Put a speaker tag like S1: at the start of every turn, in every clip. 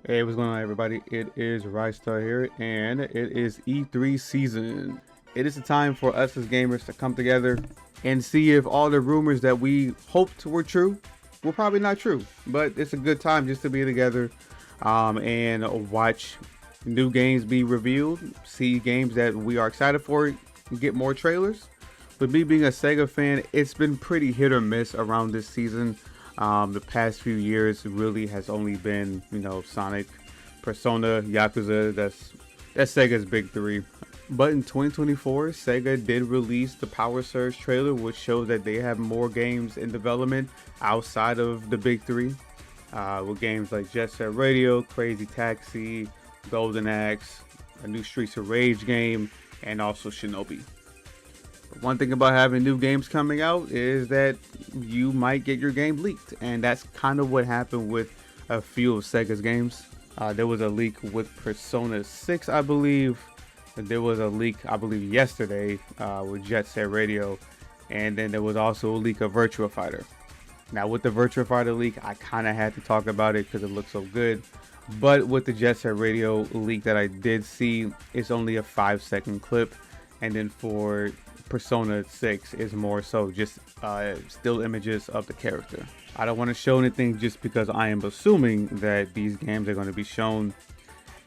S1: Hey, what's going on, everybody? It is Rystar here, and it is E3 season. It is the time for us as gamers to come together and see if all the rumors that we hoped were true were probably not true. But it's a good time just to be together and watch new games be revealed, see games that we are excited for, get more trailers. With me being a Sega fan, it's been pretty hit or miss around this season. The past few years really has only been, Sonic, Persona, Yakuza. That's Sega's big three. But in 2024, Sega did release the Power Surge trailer, which shows that they have more games in development outside of the big three. With games like Jet Set Radio, Crazy Taxi, Golden Axe, a new Streets of Rage game, and also Shinobi. One thing about having new games coming out is that you might get your game leaked, and that's kind of what happened with a few of Sega's games. There was a leak with Persona 6, I believe. There was a leak, I believe, yesterday with Jet Set Radio, and then there was also a leak of Virtua Fighter. Now, with the Virtua Fighter leak, I kind of had to talk about it because it looked so good. But with the Jet Set Radio leak that I did see, it's only a 5-second clip, and then for Persona 6 is more so just still images of the character. I don't want to show anything just because I am assuming that these games are going to be shown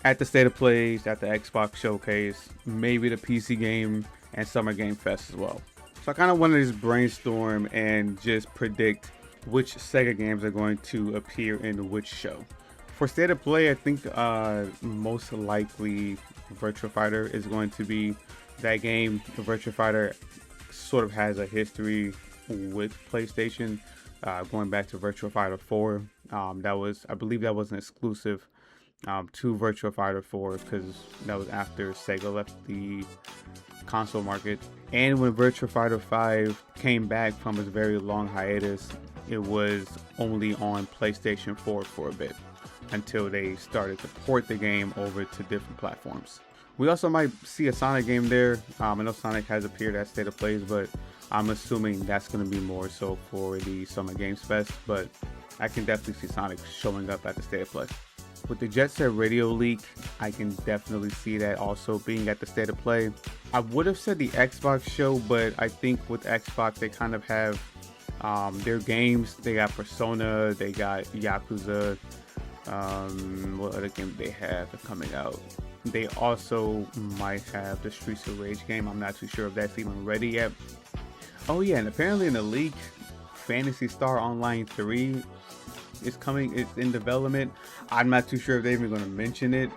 S1: at the State of Plays, at the Xbox Showcase, maybe the PC game, and Summer Game Fest as well. So I kind of want to just brainstorm and just predict which Sega games are going to appear in which show. For State of Play, I think most likely Virtua Fighter is going to be that game. Virtua Fighter sort of has a history with PlayStation, going back to Virtua Fighter 4. I believe that was an exclusive to Virtua Fighter 4 because that was after Sega left the console market. And when Virtua Fighter 5 came back from its very long hiatus, it was only on PlayStation 4 for a bit until they started to port the game over to different platforms. We also might see a Sonic game there. I know Sonic has appeared at State of Plays, but I'm assuming that's going to be more so for the Summer Games Fest. But I can definitely see Sonic showing up at the State of Play. With the Jet Set Radio leak, I can definitely see that also being at the State of Play. I would have said the Xbox show, but I think with Xbox, they kind of have their games. They got Persona, they got Yakuza. What other games they have coming out? They also might have the Streets of Rage game. I'm not too sure if that's even ready yet. Oh yeah, and apparently in the leak, Phantasy Star Online 3 is coming. It's in development. I'm not too sure if they're even going to mention it,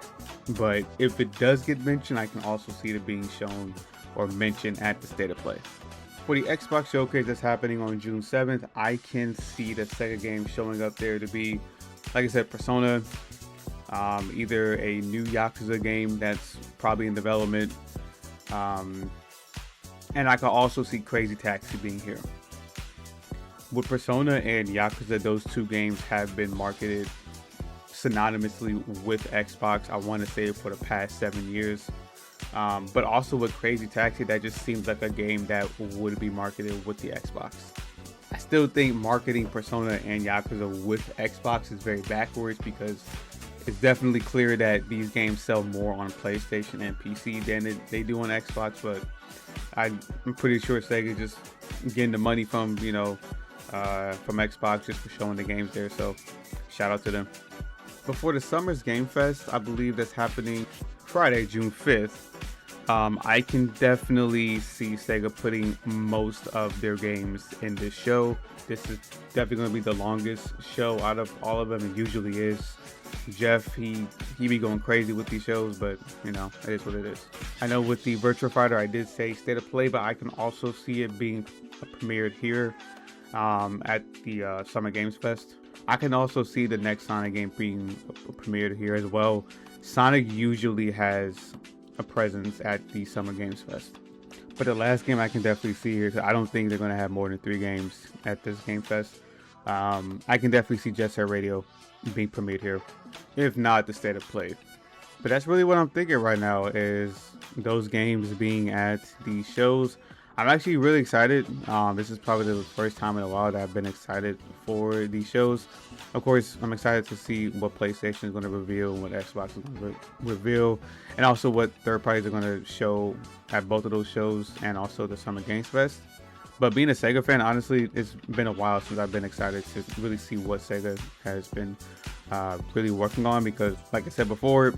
S1: but if it does get mentioned, I can also see it being shown or mentioned at the State of Play. For the Xbox Showcase that's happening on June 7th, I can see the Sega game showing up there to be, like I said, Persona, either a new Yakuza game that's probably in development, and I can also see Crazy Taxi being here. With Persona and Yakuza, those two games have been marketed synonymously with Xbox, I want to say, for the past 7 years. But also with Crazy Taxi, that just seems like a game that would be marketed with the Xbox. I still think marketing Persona and Yakuza with Xbox is very backwards because it's definitely clear that these games sell more on PlayStation and PC than they do on Xbox, but I'm pretty sure Sega just getting the money from from Xbox just for showing the games there, so shout out to them. Before the Summer's Game Fest, I believe that's happening Friday, June 5th, I can definitely see Sega putting most of their games in this show. This is definitely going to be the longest show out of all of them. It usually is. Jeff, he be going crazy with these shows, but it is what it is. I know with the Virtua Fighter, I did say State of Play, but I can also see it being premiered here at the Summer Games Fest. I can also see the next Sonic game being premiered here as well. Sonic usually has a presence at the Summer Games Fest, but the last game I can definitely see here, I don't think they're going to have more than 3 games at this Game Fest. I can definitely see Jet Set Radio being premiered here, if not the State of Play. But that's really what I'm thinking right now, is those games being at these shows. I'm actually really excited. This is probably the first time in a while that I've been excited for these shows. Of course, I'm excited to see what PlayStation is going to reveal, what Xbox is going to reveal, and also what third parties are going to show at both of those shows, and also the Summer Games Fest. But being a Sega fan, honestly, it's been a while since I've been excited to really see what Sega has been really working on, because, like I said before,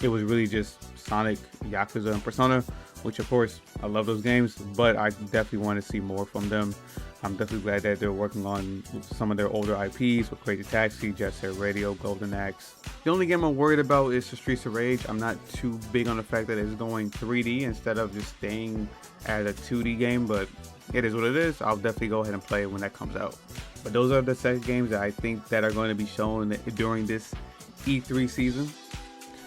S1: it was really just Sonic, Yakuza, and Persona, which of course I love those games, but I definitely want to see more from them. I'm definitely glad that they're working on some of their older IPs with Crazy Taxi, Jet Set Radio, Golden Axe. The only game I'm worried about is the Streets of Rage. I'm not too big on the fact that it's going 3D instead of just staying as a 2D game, but it is what it is. I'll definitely go ahead and play it when that comes out. But those are the Sega games that I think that are going to be shown during this E3 season.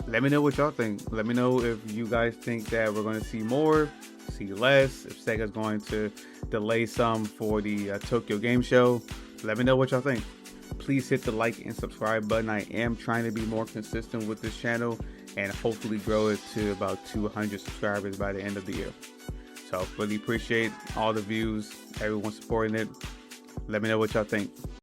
S1: Let me know what y'all think. Let me know if you guys think that we're going to see more, see less, if Sega's going to delay some for the Tokyo Game Show. Let me know what y'all think. Please hit the like and subscribe button. I am trying to be more consistent with this channel and hopefully grow it to about 200 subscribers by the end of the year. So really appreciate all the views, everyone supporting it. Let me know what y'all think.